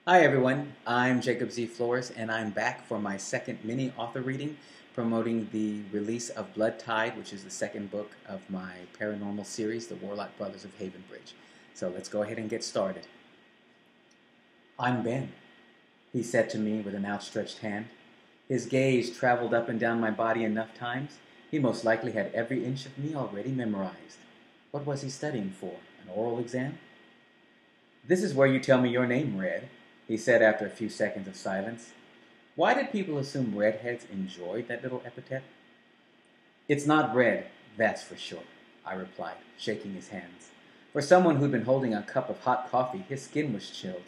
Hi everyone, I'm Jacob Z. Flores and I'm back for my second mini author reading promoting the release of Blood Tide, which is the second book of my paranormal series, the Warlock Brothers of Havenbridge. So let's go ahead and get started. I'm Ben, he said to me with an outstretched hand. His gaze traveled up and down my body enough times, he most likely had every inch of me already memorized. What was he studying for, an oral exam? This is where you tell me your name, Red, he said after a few seconds of silence. Why did people assume redheads enjoyed that little epithet? It's not red, that's for sure, I replied, shaking his hands. For someone who'd been holding a cup of hot coffee, his skin was chilled.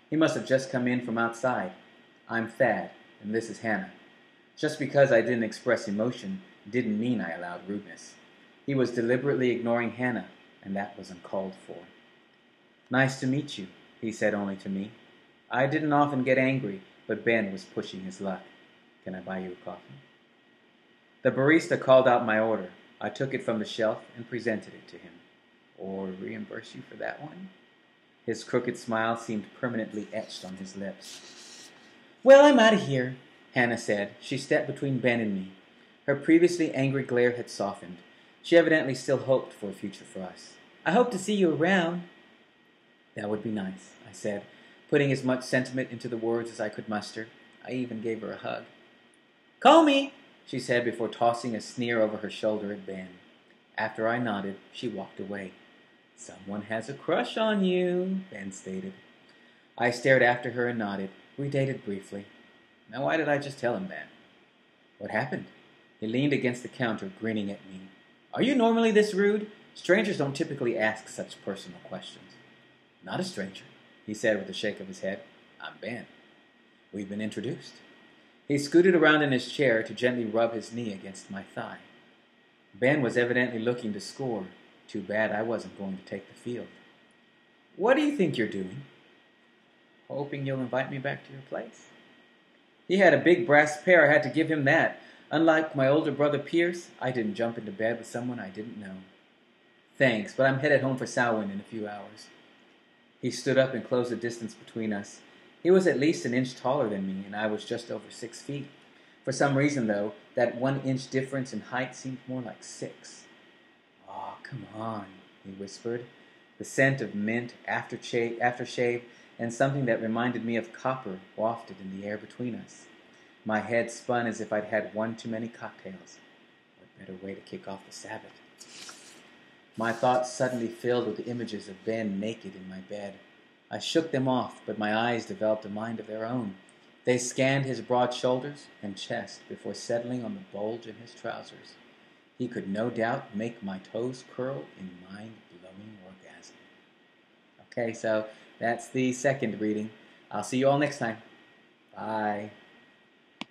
He must have just come in from outside. I'm Thad, and this is Hannah. Just because I didn't express emotion didn't mean I allowed rudeness. He was deliberately ignoring Hannah, and that was uncalled for. Nice to meet you, he said only to me. I didn't often get angry, but Ben was pushing his luck. Can I buy you a coffee? The barista called out my order. I took it from the shelf and presented it to him. Or reimburse you for that one? His crooked smile seemed permanently etched on his lips. Well, I'm out of here, Hannah said. She stepped between Ben and me. Her previously angry glare had softened. She evidently still hoped for a future for us. I hope to see you around. That would be nice, I said, putting as much sentiment into the words as I could muster. I even gave her a hug. Call me, she said before tossing a sneer over her shoulder at Ben. After I nodded, she walked away. Someone has a crush on you, Ben stated. I stared after her and nodded. We dated briefly. Now why did I just tell him that? What happened? He leaned against the counter, grinning at me. Are you normally this rude? Strangers don't typically ask such personal questions. Not a stranger, he said with a shake of his head. I'm Ben. We've been introduced. He scooted around in his chair to gently rub his knee against my thigh. Ben was evidently looking to score. Too bad I wasn't going to take the field. What do you think you're doing? Hoping you'll invite me back to your place. He had a big brass pair. I had to give him that. Unlike my older brother Pierce, I didn't jump into bed with someone I didn't know. Thanks, but I'm headed home for Samhain in a few hours. He stood up and closed the distance between us. He was at least an inch taller than me, and I was just over 6 feet. For some reason, though, that 1 inch difference in height seemed more like 6. Oh, come on, he whispered. The scent of mint, aftershave, and something that reminded me of copper wafted in the air between us. My head spun as if I'd had one too many cocktails. What better way to kick off the Sabbath? My thoughts suddenly filled with the images of Ben naked in my bed. I shook them off, but my eyes developed a mind of their own. They scanned his broad shoulders and chest before settling on the bulge in his trousers. He could no doubt make my toes curl in mind-blowing orgasm. Okay, so that's the second reading. I'll see you all next time. Bye.